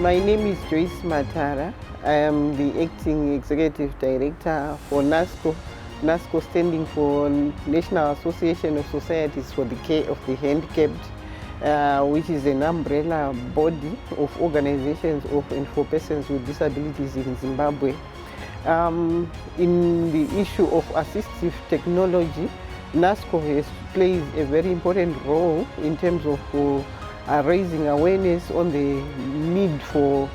My name is Joyce Matara. I am the Acting Executive Director for NASCO. NASCO standing for National Association of Societies for the Care of the Handicapped, which is an umbrella body of organizations of and for persons with disabilities in Zimbabwe. In the issue of assistive technology, NASCO has played a very important role in terms of raising awareness on the need for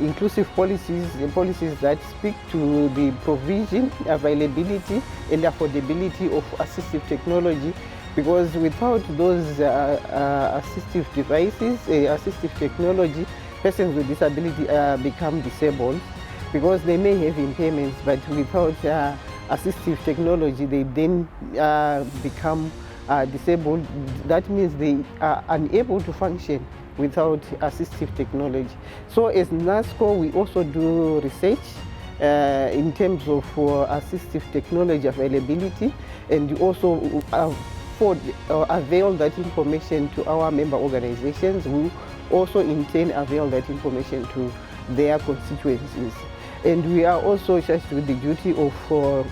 inclusive policies and policies that speak to the provision, availability and affordability of assistive technology, because without those assistive devices, assistive technology, persons with disability become disabled because they may have impairments, but without assistive technology they then become disabled. That means they are unable to function without assistive technology. So as NASCO, we also do research in terms of assistive technology availability, and also avail that information to our member organizations, who also in turn avail that information to their constituencies. And we are also charged with the duty of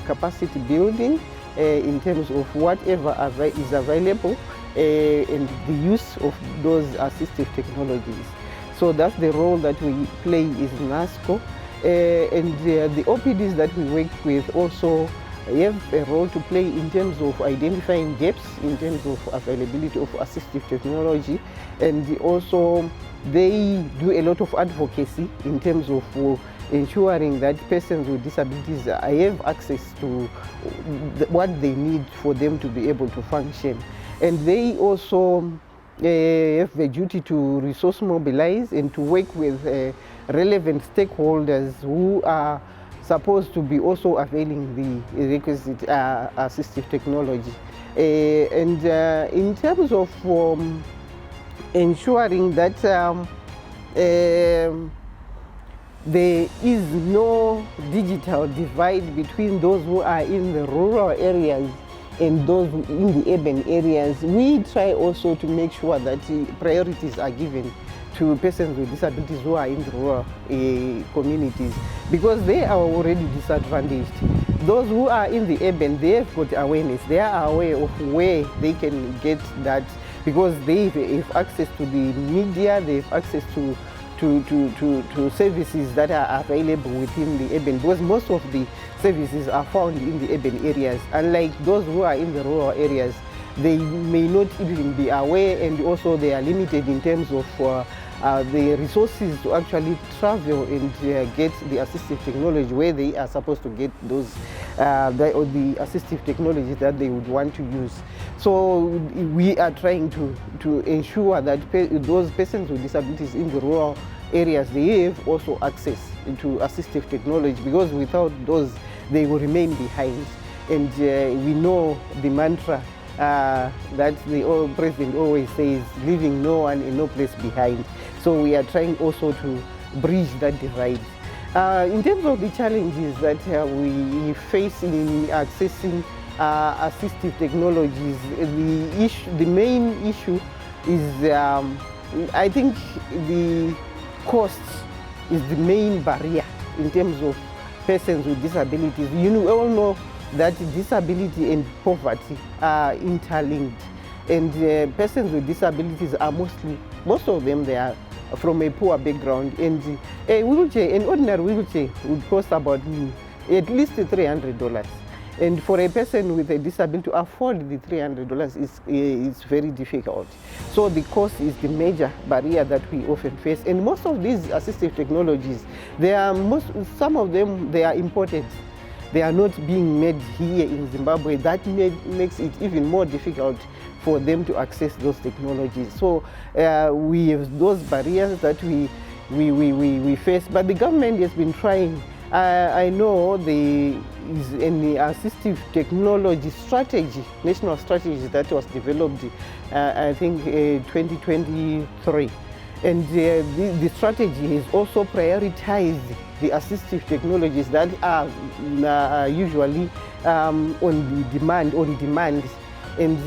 capacity building in terms of whatever is available and the use of those assistive technologies. So that's the role that we play as NASCO. And the OPDs that we work with also have a role to play in terms of identifying gaps in terms of availability of assistive technology, and also they do a lot of advocacy in terms of ensuring that persons with disabilities have access to what they need for them to be able to function. And they also have the duty to resource mobilize and to work with relevant stakeholders who are supposed to be also availing the requisite assistive technology. And in terms of ensuring that there is no digital divide between those who are in the rural areas and those in the urban areas, we try also to make sure that priorities are given to persons with disabilities who are in the rural communities, because they are already disadvantaged. Those who are in the urban, they have got awareness, they are aware of where they can get that, because they have access to the media, they have access to services that are available within the urban, because most of the services are found in the urban areas. Unlike those who are in the rural areas, they may not even be aware, and also they are limited in terms of the resources to actually travel and get the assistive technology where they are supposed to get those the assistive technology that they would want to use. So we are trying to ensure that those persons with disabilities in the rural areas, they have also access to assistive technology, because without those they will remain behind. And we know the mantra that the president always says, leaving no one and no place behind. So we are trying also to bridge that divide. In terms of the challenges that we face in accessing assistive technologies, the main issue is, I think, the cost is the main barrier in terms of persons with disabilities. You all know that disability and poverty are interlinked, and persons with disabilities are most of them, they are from a poor background, and a wheelchair, an ordinary wheelchair would cost about at least $300. And for a person with a disability to afford the $300 is very difficult. So the cost is the major barrier that we often face. And most of these assistive technologies, some of them, they are imported. They are not being made here in Zimbabwe. That makes it even more difficult for them to access those technologies. So we have those barriers that we face, but the government has been trying. I know there is an assistive technology strategy, national strategy that was developed, I think 2023. And the strategy has also prioritized the assistive technologies that are usually on demand. And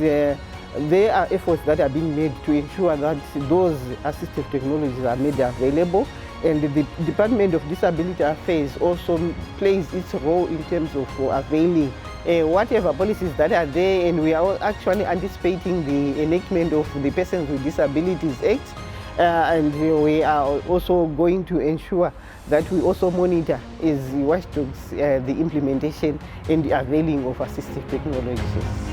there are efforts that are being made to ensure that those assistive technologies are made available. And the Department of Disability Affairs also plays its role in terms of availing whatever policies that are there, and we are actually anticipating the enactment of the Persons with Disabilities Act. And we are also going to ensure that we also monitor as watchdogs the implementation and the availing of assistive technologies.